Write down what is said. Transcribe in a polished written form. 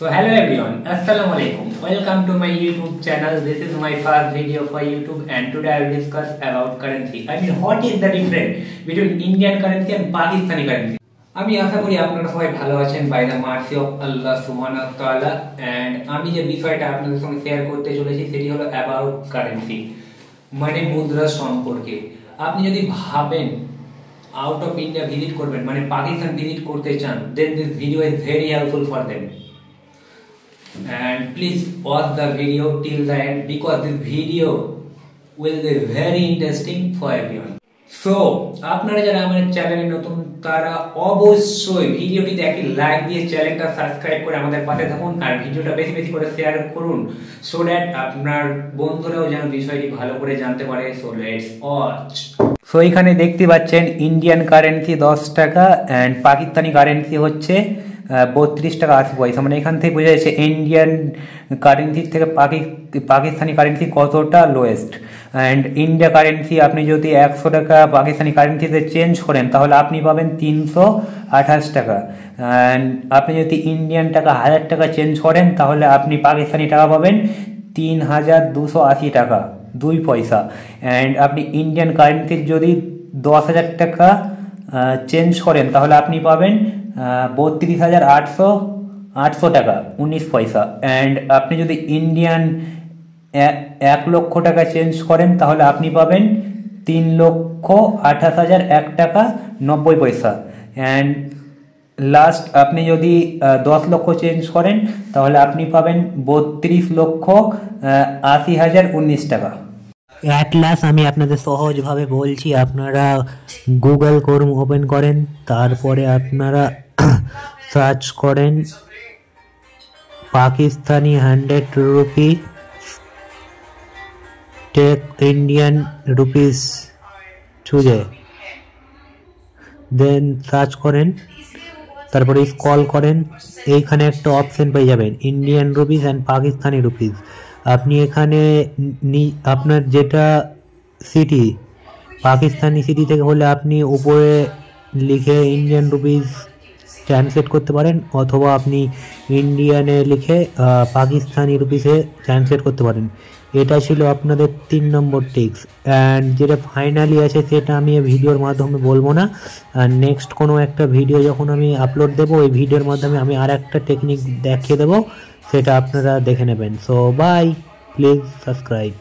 So hello everyone, Assalamu alaikum. Welcome to my YouTube channel. This is my first video for YouTube and today I will discuss about currency. I mean what is the difference between Indian currency and Pakistani currency? আমি আশা করি আপনারা সবাই ভালো আছেন by the mercy of আল্লাহ সুবহানাহু ওয়া তাআলা and আমি যে বিষয়টা আপনাদের সঙ্গে শেয়ার করতে চলেছি সেটি হলো অ্যাবাউট কারেন্সি মানে মুদ্রা সম্পর্কে। আপনি যদি ভাবেন আউট অফ ইন্ডিয়া ভিজিট করবেন মানে পাকিস্তান ভিজিট করতে চান then this video is very helpful for them and please watch the video till the end because this video will be very interesting for everyone. So আপনারা যারা আমার চ্যানেলে নতুন তারা অবশ্যই ভিডিওটিতে একটি লাইক দিয়ে চ্যানেলটা সাবস্ক্রাইব করে আমাদের পাশে থাকুন আর ভিডিওটা বেশি বেশি করে শেয়ার করুন সো দ্যাট আপনার বন্ধুরাও যেন বিষয়টি ভালো করে জানতে পারে। So let's watch. সো এখানে দেখতে পাচ্ছেন ইন্ডিয়ান কারেন্সি 10 টাকা এন্ড পাকিস্তানি কারেন্সি হচ্ছে 32 টাকা 80 পয়সা। মানে এখান থেকে বোঝা যাচ্ছে ইন্ডিয়ান কারেন্সি থেকে পাকিস্তানি কারেন্সি কতটা লোয়েস্ট। অ্যান্ড ইন্ডিয়া কারেন্সি আপনি যদি 100 টাকা পাকিস্তানি কারেন্সিতে চেঞ্জ করেন তাহলে আপনি পাবেন 328 টাকা। অ্যান্ড আপনি যদি ইন্ডিয়ান টাকা 1000 টাকা চেঞ্জ করেন তাহলে আপনি পাকিস্তানি টাকা পাবেন 3280 টাকা 2 পয়সা। অ্যান্ড আপনি ইন্ডিয়ান কারেন্সির যদি 10,000 টাকা চেঞ্জ করেন তাহলে আপনি পাবেন 32,800 টাকা 19 পয়সা। অ্যান্ড আপনি যদি ইন্ডিয়ান 1 লক্ষ টাকা চেঞ্জ করেন তাহলে আপনি পাবেন 3,28,001 টাকা 90 পয়সা। অ্যান্ড লাস্ট আপনি যদি 10 লক্ষ চেঞ্জ করেন তাহলে আপনি পাবেন 32,80,019 টাকা। অ্যাট লাস্ট আমি আপনাদের সহজভাবে বলছি, আপনারা গুগল ক্রোম ওপেন করেন, তারপরে আপনারা সার্চ করেন Pakistani 100 rupee take Indian rupees চুজে, দেন সার্চ করেন, তারপরে স্ক্রল করেন, এইখানে একটা অপশন পেয়ে যাবেন Indian rupees and Pakistani rupees. আপনি এখানে আপনার যেটা সিটি পাকিস্তানি সিটি থেকে হলে আপনি উপরে লিখে ইন্ডিয়ান রুপিস ট্রান্সলেট করতে পারেন অথবা আপনি ইন্ডিয়ানে লিখে পাকিস্তানি রুপিসে ট্রান্সলেট করতে পারেন। এটা ছিল আপনাদের 3 নম্বর টিপস। অ্যান্ড যেটা ফাইনালি আছে সেটা আমি এই ভিডিওর মাধ্যমে বলবো না, আর নেক্সট কোনো একটা ভিডিও যখন আমি আপলোড দেবো ওই ভিডিওর মাধ্যমে আমি আর একটা টেকনিক দেখিয়ে দেবো, সেটা আপনারা দেখে নেবেন। So bye, please subscribe.